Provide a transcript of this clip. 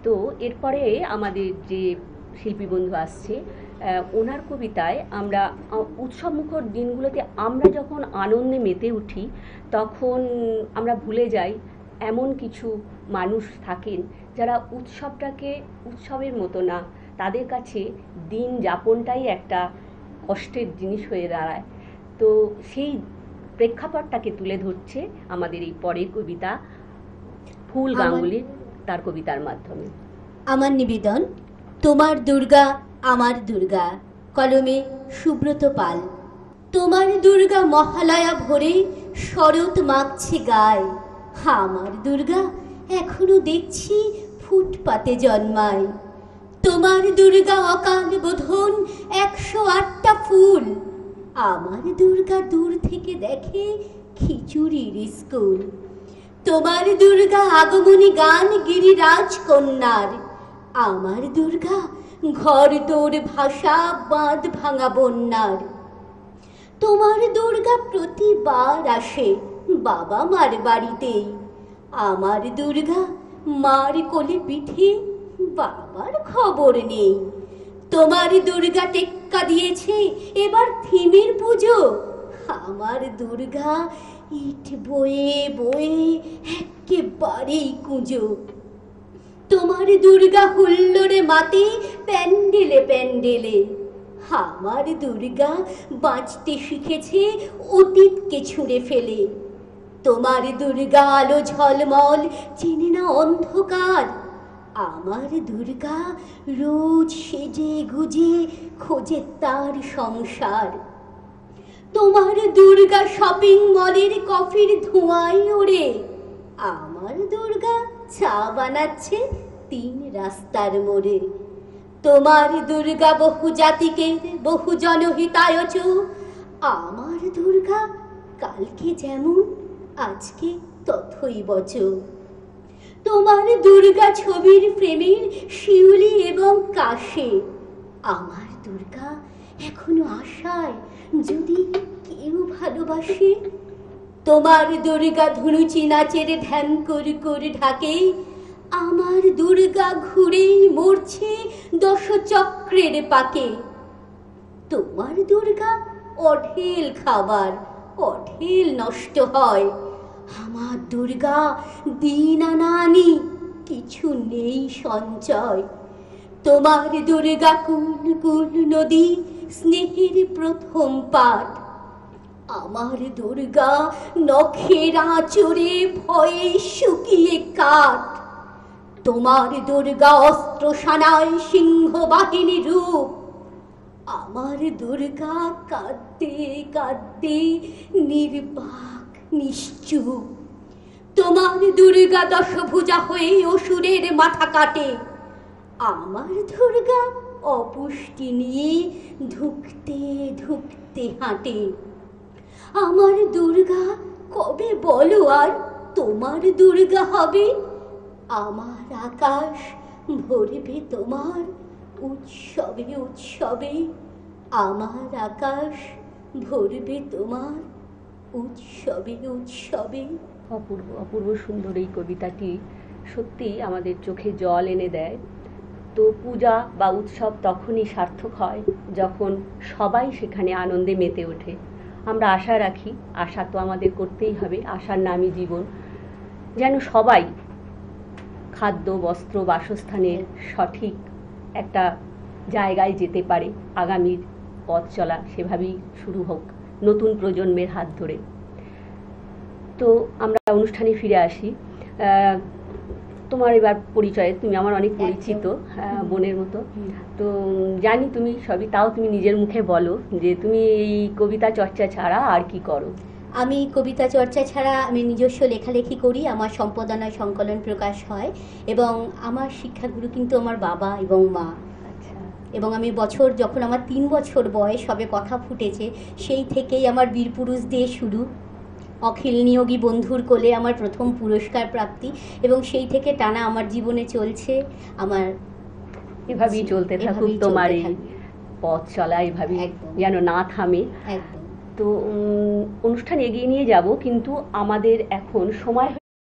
তো এরপরে আমাদের যে শিল্পী বন্ধু আসছে, ওনার কবিতায় আমরা উৎসবমুখর দিনগুলোতে আমরা যখন আনন্দে মেতে উঠি, তখন আমরা ভুলে যাই এমন কিছু মানুষ থাকেন যারা উৎসবটাকে উৎসবের মতো না, তাদের কাছে দিন যাপনটাই একটা কষ্টের জিনিস হয়ে দাঁড়ায়। তো সেই প্রেক্ষাপটটাকে তুলে ধরছে আমাদের এই পরের কবিতা ফুল গাঙ্গুলির, তার কবিতার মাধ্যমে। আমার নিবেদন, তোমার দুর্গা আমার দুর্গা, কলমে সুব্রত পাল। তোমার দুর্গা মহালয়া ভোরে শরৎ মাখছে গায়, আমার দুর্গা এখনো দেখছি ফুটপাতে জন্মায়। তোমার দুর্গা অকাল বোধন 108টা ফুল, আমার দুর্গা দূর থেকে দেখে খিচুড়ির স্কুল। তোমার দুর্গা আগমনী গান গিরিরাজ কন্যার, আমার দুর্গা ঘর দৌড় ভাষা বাঁধ ভাঙা বন্যার। তোমার দুর্গা প্রতিবার আসে বাবা মার বাড়িতেই, আমার দুর্গা মার কোলে পিঠে বাবার খবর নেই। তোমার দুর্গা টেক্কা দিয়েছে এবার থিমের পুজো, আমার দুর্গা ইট বয়ে বয়ে একেবারেই কুঁজো। তোমার দুর্গা হুল্লোড়ে মাতে প্যান্ডেলে প্যান্ডেলে, আমার দুর্গা বাঁচতে শিখেছে অতীতকে ছুঁড়ে ফেলে। তোমার দুর্গা আলো ঝলমল চেনে না অন্ধকার, আমার দুর্গা রোজ সেজে গুজে খোঁজে তার সংসার। তোমার দুর্গা শপিং মলের কফির ধোঁয়ায় ওড়ে, আমার দুর্গা চা বানাচ্ছে 3 রাস্তার মোড়ে। তোমার দুর্গা বহু জাতিকের বহু জনহিতায়চ, আমার দুর্গা কালকে যেমন আজকে তথৈবচ। তোমার দুর্গা ছবির ফ্রেমের শিউলি এবং কাশে, আমার দুর্গা এখনো আশায় যদি কেউ ভালোবাসে। তোমার দুর্গা ধুনুচি নাচের ধ্যান করে করে ঢাকে, আমার দুর্গা ঘুরেই মরছে 10 চক্রের পাকে। তোমার দুর্গা অঢেল খাবার অঢেল নষ্ট হয়, আমার দুর্গা দিন আনা আনি কিছু নেই সঞ্চয়। তোমার দুর্গা কুল কুল নদী স্নেহের প্রথম পাঠ, আমার দুর্গা নখের আঁচড়ে ভয়ে শুকিয়ে কাঠ। তোমার দুর্গা অস্ত্র সানায় সিংহ বাহিনী রূপ, আমার দুর্গা কাঁদতে কাঁদতে নির্বাক নিশ্চুপ। তোমার দুর্গা দশভুজা হয়ে অসুরের মাথা কাটে, আমার দুর্গা অপুষ্টি নিয়ে ধুকতে ধুকতে হাঁটে। আমার দুর্গা কবে বলো আর তোমার দুর্গা হবে, আমার আকাশ ভরবে তোমার উৎসবে উৎসবে, আমার আকাশ ভরবে তোমার উৎসবে উৎসবে। অপূর্ব অপূর্ব সুন্দর এই কবিতাটি সত্যিই আমাদের চোখে জল এনে দেয়। তো পূজা বা উৎসব তখনই সার্থক হয় যখন সবাই সেখানে আনন্দে মেতে ওঠে। আমরা আশা রাখি, আশা তো আমাদের করতেই হবে, আশার নামই জীবন, যেন সবাই খাদ্য বস্ত্র বাসস্থানের সঠিক একটা জায়গায় যেতে পারে। আগামীর পথ চলা সেভাবেই শুরু হোক নতুন প্রজন্মের হাত ধরে। তো আমরা অনুষ্ঠানে ফিরে আসি। তোমার এবার পরিচয়, তুমি আমার অনেক পরিচিত বোনের মতো, তো জানি তুমি সবই, তাও তুমি নিজের মুখে বলো যে তুমি এই কবিতা চর্চা ছাড়া আর কি করো। আমি কবিতা চর্চা ছাড়া আমি নিজস্ব লেখালেখি করি, আমার সম্পাদনায় সংকলন প্রকাশ হয়, এবং আমার শিক্ষাগুরু কিন্তু আমার বাবা এবং মা। এবং আমি যখন আমার 3 বছর বয়স হবে, কথা ফুটেছে, সেই থেকেই আমার বীরপুরুষ দিয়ে শুরু। অখিল নিয়োগী বন্ধুর কোলে আমার প্রথম পুরস্কার প্রাপ্তি, এবং সেই থেকে টানা আমার জীবনে চলছে। আমার এভাবেই চলতে থাকুক তোমার এই পথ চলা, এভাবেই যেন না থামে। তো অনুষ্ঠান এগিয়ে নিয়ে যাব, কিন্তু আমাদের এখন সময়